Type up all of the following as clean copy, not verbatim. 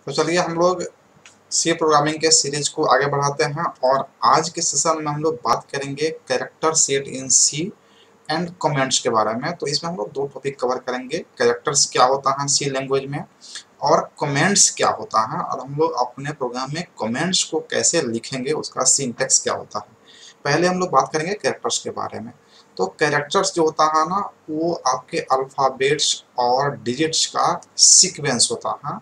तो चलिए हम लोग सी प्रोग्रामिंग के सीरीज को आगे बढ़ाते हैं और आज के सेशन में हम लोग बात करेंगे character set in C and comments के बारे में। तो इसमें हम लोग दो टॉपिक कवर करेंगे, कैरेक्टर्स क्या होता है सी लैंग्वेज में और कमेंट्स क्या होता है, और हम लोग अपने प्रोग्राम में कमेंट्स को कैसे लिखेंगे, उसका सिंटैक्स क्या होता है। पहले हम लोग बात करेंगे कैरेक्टर्स के बारे में। तो कैरेक्टर्स जो होता है ना, वो आपके अल्फ़ाबेट्स और डिजिट्स का सीक्वेंस होता है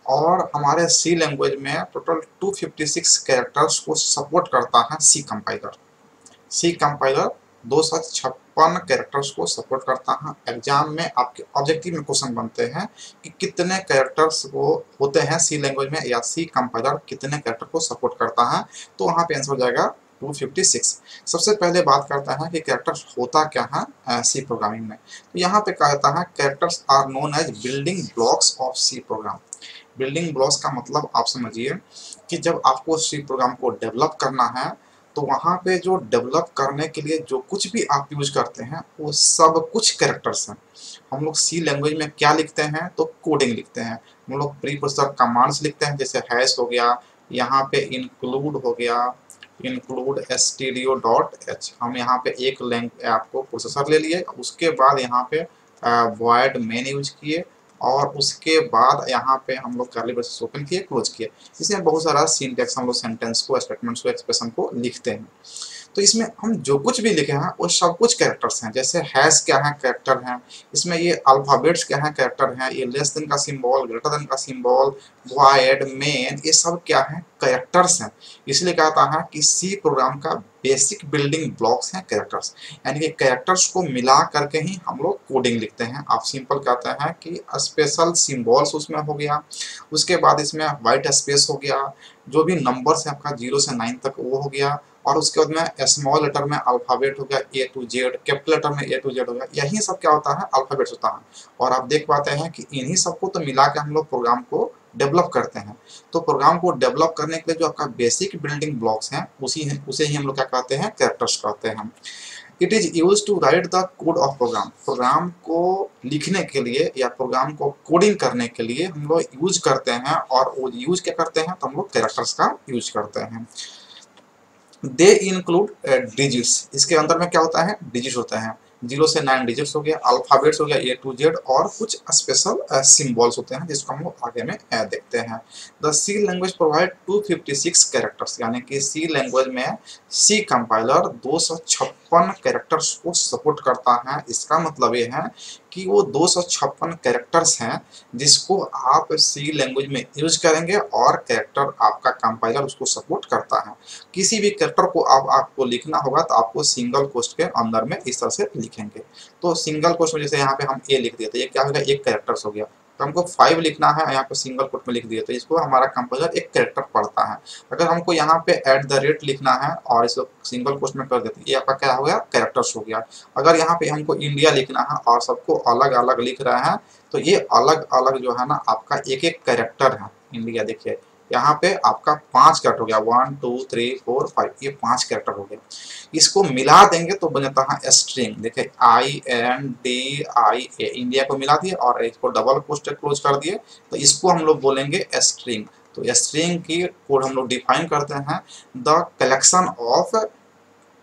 और हमारे सी लैंग्वेज में टोटल 256 कैरेक्टर्स को सपोर्ट करता है C compiler. C compiler 256 characters को सपोर्ट करता है। एग्जाम में आपके ऑब्जेक्टिव में क्वेश्चन बनते हैं कि कितने कैरेक्टर्स वो होते हैं सी लैंग्वेज में, या सी कंपाइलर कितने कैरेक्टर को सपोर्ट करता है। तो वहाँ पे आंसर हो जाएगा 256। सबसे पहले बात करता है कि कैरेक्टर्स होता क्या है सी प्रोग्रामिंग में। तो यहाँ पे कहा जाता है characters are known as building blocks of C program. Building blocks का मतलब आप समझिए कि जब आपको सी प्रोग्राम को डेवलप करना है तो वहाँ पे जो डेवलप करने के लिए जो कुछ भी आप यूज करते हैं वो सब कुछ कैरेक्टर्स हैं। हम लोग सी लैंग्वेज में क्या लिखते हैं, तो कोडिंग लिखते हैं। हम लोग प्री प्रोसेसर कमांड्स लिखते हैं, जैसे हैश हो गया, यहाँ पे इंक्लूड हो गया, इंक्लूड stdio.h। हम यहाँ पे एक लैंग आपको प्रोसेसर ले लिए, उसके बाद यहाँ पे वॉइड मेन यूज किए और उसके बाद यहाँ पे हम लोग कर्ली ब्रेसेस ओपन किए, क्लोज किए। इसमें बहुत सारा सिंटैक्स हम लोग सेंटेंस को, स्टेटमेंट्स को, एक्सप्रेशन को लिखते हैं। तो इसमें हम जो कुछ भी लिखे हैं वो सब कुछ कैरेक्टर्स हैं। जैसे हैश क्या है, कैरेक्टर है। इसमें ये अल्फाबेट्स क्या है, कैरेक्टर है। ये लेस देन का सिंबल, ग्रेटर देन का सिंबल, वॉइड, मेन, ये सब क्या है, कैरेक्टर्स हैं। इसलिए कहता है कि सी प्रोग्राम का बेसिक बिल्डिंग ब्लॉक्स हैं कैरेक्टर्स। यानी कि कैरेक्टर्स को मिला करके ही हम लोग कोडिंग लिखते हैं। आप सिंपल कहते हैं कि स्पेशल सिंबल्स उसमें हो गया, उसके बाद इसमें वाइट स्पेस हो गया, जो भी नंबर्स है आपका 0 से 9 तक वो हो गया, और उसके बाद में स्मॉल लेटर में अल्फाबेट हो गया ए टू जेड, कैपिटल लेटर में ए टू जेड हो गया। यही सब क्या होता है, अल्फाबेट्स होता है। और आप देख पाते हैं कि इन्हीं सबको तो मिला के हम लोग प्रोग्राम को डेवलप करते हैं। तो प्रोग्राम को डेवलप करने के लिए जो आपका बेसिक बिल्डिंग ब्लॉक्स हैं उसे ही हम लोग क्या कहते हैं, कैरेक्टर्स कहते हैं। It is use to write the code of program. Program को लिखने के लिए या प्रोग्राम को कोडिंग करने के लिए हम लोग यूज करते हैं, और वो यूज क्या करते हैं, तो हम लोग कैरेक्टर्स का यूज करते हैं। They include digits. इसके अंदर में क्या होता है, डिजिट्स होता है। 0 से 9 डिजिट्स हो गया, अल्फाबेट्स हो गया ए टू जेड, और कुछ स्पेशल सिंबल्स होते हैं जिसको हम लोग आगे में देखते हैं। The C language provide 256 characters, यानी कि सी लैंग्वेज में सी कंपाइलर 256 कैरेक्टर्स को सपोर्ट करता है। इसका मतलब ये है कि वो 256 कैरेक्टर्स हैं जिसको आप सी लैंग्वेज में यूज करेंगे, और कैरेक्टर आपका कंपाइलर उसको सपोर्ट करता है। किसी भी कैरेक्टर को आपको लिखना होगा तो आपको सिंगल कोस्ट के अंदर में इस तरह से लिखेंगे। तो सिंगल कोस्ट में जैसे यहाँ पे हम ए लिख दिए तो ये क्या हो गया, एक कैरेक्टर्स हो गया। तो हमको 5 लिखना है, यहाँ पे सिंगल कोट में लिख दिए तो इसको हमारा कंपाइलर एक कैरेक्टर पढ़ता है। अगर हमको यहाँ पे @ लिखना है और इसको सिंगल कोट में कर देते हैं, ये आपका क्या हो गया, कैरेक्टर्स हो गया। अगर यहाँ पे हमको इंडिया लिखना है और सबको अलग अलग लिख रहा है तो ये अलग अलग जो है ना आपका एक एक कैरेक्टर है। इंडिया देखिए यहाँ पे आपका 5 कैरेक्टर हो गया, 1 2 3 4 5, ये 5 कैरेक्टर हो गए। इसको मिला देंगे तो बन जाता है स्ट्रिंग। देखिए INDIA, इंडिया को मिला दिए और इसको डबल कोष्टक क्लोज कर दिए, तो इसको हम लोग बोलेंगे स्ट्रिंग। तो स्ट्रिंग की कोड हम लोग डिफाइन करते हैं, the collection of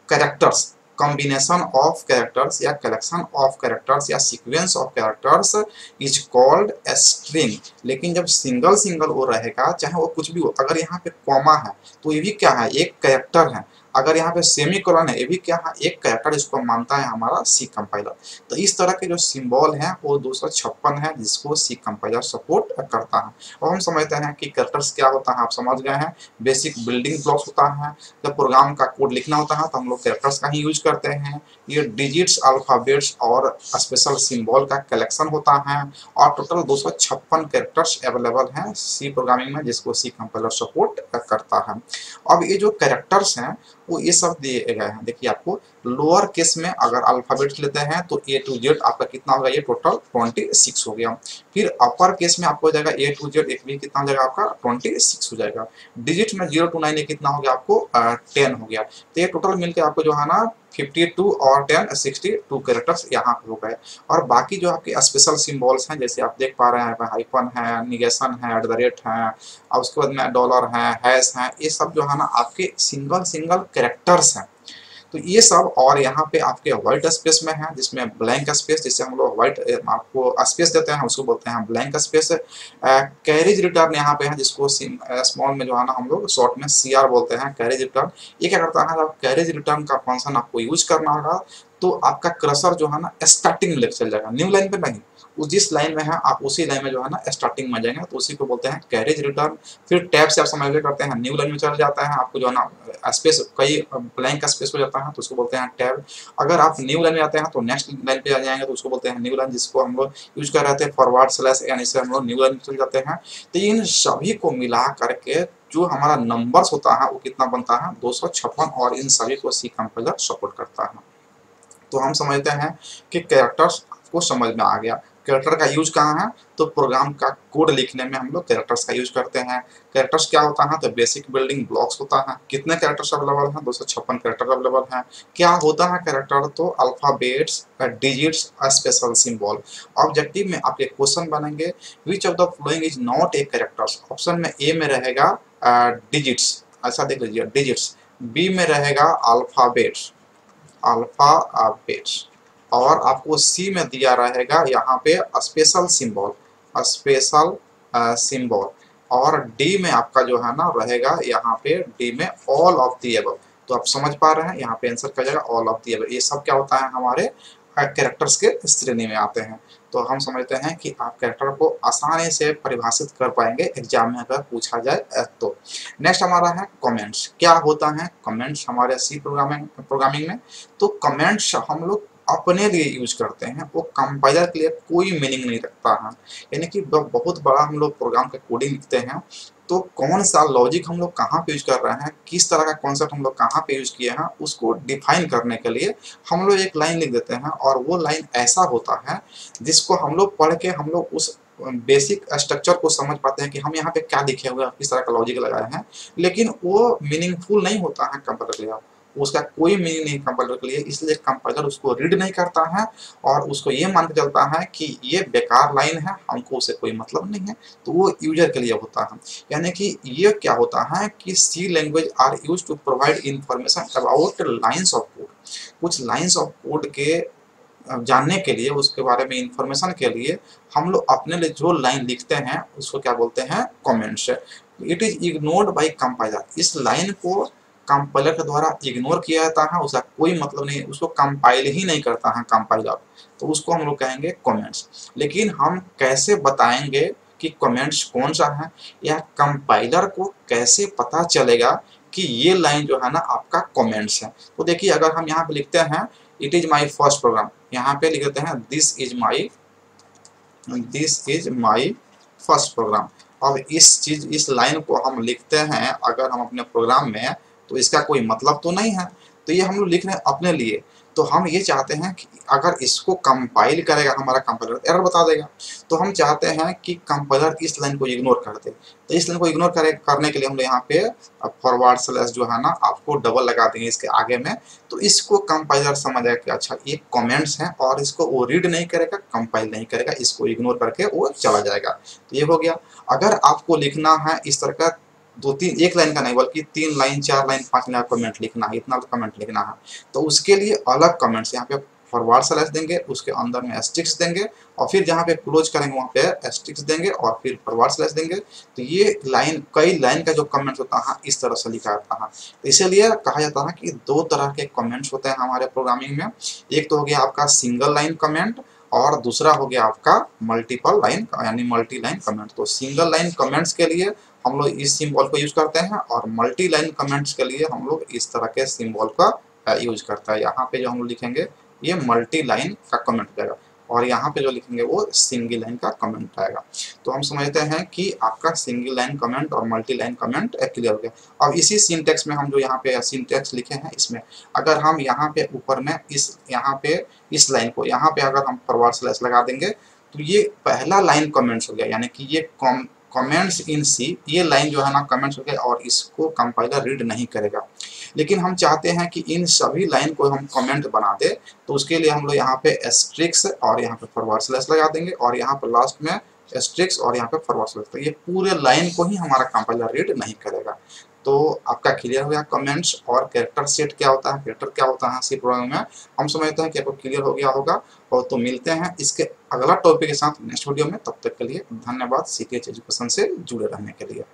characters, combination of characters या कलेक्शन ऑफ कैरेक्टर्स या sequence of characters is called string. लेकिन जब सिंगल सिंगल वो रहेगा, चाहे वो कुछ भी हो, अगर यहाँ पे कॉमा है तो ये भी क्या है, एक कैरेक्टर है। अगर यहाँ पे सेमी कोलन है, ये भी क्या है, एक कैरेक्टर, इसको मानता है हमारा सी कंपाइलर। तो इस तरह के जो सिंबल हैं वो 256 है जिसको सी कंपाइलर सपोर्ट करता है। और हम समझते हैं कि कैरेक्टर्स क्या होता है, आप समझ गए हैं। बेसिक बिल्डिंग ब्लॉक्स होता है। जब प्रोग्राम का कोड लिखना होता है तो हम लोग कैरेक्टर्स का ही यूज करते हैं। ये डिजिट्स, अल्फाबेट्स और स्पेशल सिंबल का कलेक्शन होता है, और टोटल 256 कैरेक्टर्स अवेलेबल हैं सी प्रोग्रामिंग में जिसको सी कंपाइलर सपोर्ट करता है। अब ये जो कैरेक्टर्स हैं वो ये सब दिए गए हैं। देखिए आपको लोअर केस में अगर अल्फाबेट्स लेते हैं तो ए टू जेड आपका कितना होगा, ये टोटल 26 हो गया। फिर अपर केस में आपको हो जाएगा ए टू जेड, एक भी कितना हो जाएगा आपका 26 हो जाएगा। डिजिट में 0 to 9 ये कितना हो गया आपको 10 हो गया। तो ये टोटल मिलकर आपको जो है ना 52 और 10 62 कैरेक्टर्स यहाँ पे हो गए। और बाकी जो आपके स्पेशल सिंबल्स हैं जैसे आप देख पा रहे हैं, हाइफन है, निगेशन है, एट द रेट है, और उसके बाद में डॉलर है, हैश है, ये सब जो है ना आपके सिंगल सिंगल कैरेक्टर्स हैं। तो ये सब, और यहाँ पे आपके व्हाइट स्पेस में है जिसमें ब्लैंक स्पेस, जिससे हम लोग व्हाइट आपको स्पेस देते हैं उसको बोलते हैं ब्लैंक स्पेस। कैरेज रिटर्न यहाँ पे है जिसको स्मॉल में जो है ना हम लोग शॉर्ट में CR बोलते हैं, कैरेज रिटर्न। ये क्या करता है, जब कैरेज रिटर्न का फंक्शन आपको यूज करना होगा तो आपका क्रसर जो है ना स्टार्टिंग में लेकर चल जाएगा, न्यू लाइन पे नहीं। उस जिस लाइन में है आप उसी लाइन में जो है ना स्टार्टिंग में जाएंगे, तो उसी को बोलते हैं कैरेज रिटर्न। फिर टैब से आप समझ करते हैं, न्यू लाइन में चल जाता है, आपको जो है ना स्पेस कई ब्लैंक स्पेस हो जाता है तो उसको बोलते हैं टैब। अगर आप न्यू लाइन में आते हैं तो नेक्स्ट लाइन पे आ जाएंगे तो उसको बोलते हैं न्यू लाइन, जिसको हम लोग यूज कर रहे थे फॉरवर्ड स्लैश एन, इससे हम लोग न्यू लाइन में चल जाते हैं। तो इन सभी को मिला करके जो हमारा नंबर्स होता है वो कितना बनता है 256, और इन सभी को सी कंपाइलर सपोर्ट करता है। तो हम समझते हैं कि कैरेक्टर्स आपको समझ में आ गया। कैरेक्टर का यूज कहाँ है, तो प्रोग्राम का कोड लिखने में हम लोग कैरेक्टर्स का यूज करते हैं। कैरेक्टर्स क्या होता है, तो बेसिक बिल्डिंग ब्लॉक्स होता है। कितने कैरेक्टर्स अवेलेबल हैं, 256 कैरेक्टर अवेलेबल हैं। क्या होता है कैरेक्टर, तो alphabets, digits, special symbol. Objective में आपके क्वेश्चन बनेंगे, which of the following is not a characters. Option में ए में रहेगा डिजिट्स, ऐसा देख लीजिए डिजिट्स। बी में रहेगा अल्फाबेट्स, अल्फाबेट्स। और आपको सी में दिया रहेगा यहाँ पे स्पेशल सिंबल, स्पेशल सिंबल। और डी में आपका जो है ना रहेगा यहाँ पे डी में ऑल ऑफ दी अबव। तो आप समझ पा रहे हैं यहाँ पे आंसर कर जाएगा ऑल ऑफ दी अबव। ये सब क्या होता है, हमारे कैरेक्टर्स के श्रेणी में आते हैं। तो हम समझते हैं कि आप कैरेक्टर को आसानी से परिभाषित कर पाएंगे एग्जाम में अगर पूछा जाए तो। नेक्स्ट हमारा है कमेंट्स। क्या होता है कमेंट्स हमारे सी प्रोग्रामिंग में, तो कमेंट्स हम लोग अपने लिए यूज करते हैं, वो कंपाइलर के लिए कोई मीनिंग नहीं रखता है। यानी कि बहुत बड़ा हम लोग प्रोग्राम का कोडिंग लिखते हैं तो कौन सा लॉजिक हम लोग कहाँ पे यूज कर रहे हैं, किस तरह का कॉन्सेप्ट हम लोग कहाँ पे यूज किए हैं, उसको डिफाइन करने के लिए हम लोग एक लाइन लिख देते हैं। और वो लाइन ऐसा होता है जिसको हम लोग पढ़ के हम लोग उस बेसिक स्ट्रक्चर को समझ पाते हैं कि हम यहाँ पे क्या लिखे हुए हैं, किस तरह का लॉजिक लगाए हैं। लेकिन वो मीनिंगफुल नहीं होता है कंपाइलर के लिए, उसका कोई मीनिंग नहीं कंपाइलर के लिए, इसलिए कंपाइलर उसको रीड नहीं करता है और उसको ये मान के चलता है कि ये बेकार लाइन है, हमको उससे कोई मतलब नहीं है, तो वो यूजर के लिए होता है। यानी कि ये क्या होता है कि C language are used to provide information about lines of code. कुछ लाइन्स ऑफ कोड के जानने के लिए, उसके बारे में इंफॉर्मेशन के लिए हम लोग अपने लिए जो लाइन लिखते हैं उसको क्या बोलते हैं, comments. It is ignored bye compiler. इस लाइन को कंपाइलर के द्वारा इग्नोर किया जाता है, उसका कोई मतलब नहीं, उसको कंपाइल ही नहीं करता है कंपाइलर, तो उसको हम लोग कहेंगे कमेंट्स। लेकिन हम कैसे बताएंगे कि कमेंट्स कौन सा है, या कंपाइलर को कैसे पता चलेगा कि ये लाइन जो है ना आपका कमेंट्स है। तो देखिए अगर हम यहाँ पे लिखते हैं it is my first program, यहाँ पे लिख देते हैं this is my first program. अब इस लाइन को हम लिखते हैं अगर हम अपने प्रोग्राम में, तो इसका कोई मतलब तो नहीं है, तो ये हम लोग लिख रहे हैं अपने लिए। तो हम ये चाहते हैं कि अगर इसको कंपाइल करेगा हमारा कंपाइलर एरर बता देगा, तो हम चाहते हैं कि कंपाइलर इस लाइन को इग्नोर कर दे। तो इस लाइन को इग्नोर करने के लिए हम लोग यहाँ पे फॉरवर्ड स्लैश जो है ना आपको डबल लगा देंगे इसके आगे में, तो इसको कंपाइलर समझेगा कि अच्छा ये कमेंट्स हैं और इसको वो रीड नहीं करेगा, कंपाइल नहीं करेगा, इसको इग्नोर करके वो चला जाएगा। तो ये हो गया। अगर आपको लिखना है इस तरह का दो तीन, एक लाइन का नहीं बल्कि 3 लाइन 4 लाइन 5 लाइन कमेंट लिखना है, इतना कमेंट लिखना है, तो उसके लिए अलग कमेंट्स यहाँ पे फॉरवर्ड स्लैश देंगे, उसके अंदर में एस्ट्रिक्स देंगे, और फिर जहाँ पे क्लोज करेंगे वहाँ पे एस्ट्रिक्स देंगे और फिर फॉरवर्ड स्लैश देंगे। तो ये लाइन, कई लाइन का जो कमेंट्स होता है इस तरह से लिखा जाता है। तो इसीलिए कहा जाता है कि 2 तरह के कमेंट्स होते हैं हमारे प्रोग्रामिंग में। एक तो हो गया आपका सिंगल लाइन कमेंट और दूसरा हो गया आपका मल्टीपल लाइन यानी मल्टी लाइन कमेंट। तो सिंगल लाइन कमेंट्स के लिए हम लोग इस सिंबल को यूज करते हैं और मल्टी लाइन कमेंट्स के लिए हम लोग इस तरह के सिंबल का यूज करते हैं। यहाँ पे जो हम लोग लिखेंगे ये मल्टी लाइन का कमेंट देगा। और यहाँ पे जो लिखेंगे वो सिंगल लाइन का कमेंट आएगा। तो हम समझते हैं कि आपका सिंगल लाइन कमेंट और मल्टी लाइन कमेंट क्लियर हो गया। अब इसी सिंटेक्स में हम जो यहाँ पे सिंटेक्स लिखे हैं, इसमें अगर हम यहाँ पे ऊपर में यहाँ पे इस लाइन को यहाँ पे अगर हम फॉरवर्ड स्लैश लगा देंगे तो ये पहला लाइन कमेंट्स हो गया, यानी कि ये कमेंट्स इन सी, ये लाइन जो है ना कमेंट्स हो गया और इसको कंपाइलर रीड नहीं करेगा। लेकिन हम चाहते हैं कि इन सभी लाइन को हम कमेंट बना दे, तो उसके लिए हम लोग यहाँ पे एस्ट्रिक्स और यहाँ पे फॉरवर्ड स्लैश लगा देंगे और यहाँ पर लास्ट में एस्ट्रिक्स और यहाँ पे फॉरवर्ड स्लैश, तो ये पूरे लाइन को ही हमारा कंपाइलर रीड नहीं करेगा। तो आपका क्लियर हो गया कमेंट्स और कैरेक्टर सेट क्या होता है, कैरेक्टर क्या होता है सी प्रोग्रामिंग में। हम समझते हैं कि आपको क्लियर हो गया होगा। और तो मिलते हैं इसके अगला टॉपिक के साथ नेक्स्ट वीडियो में। तब तक के लिए धन्यवाद, CTH एजुकेशन से जुड़े रहने के लिए।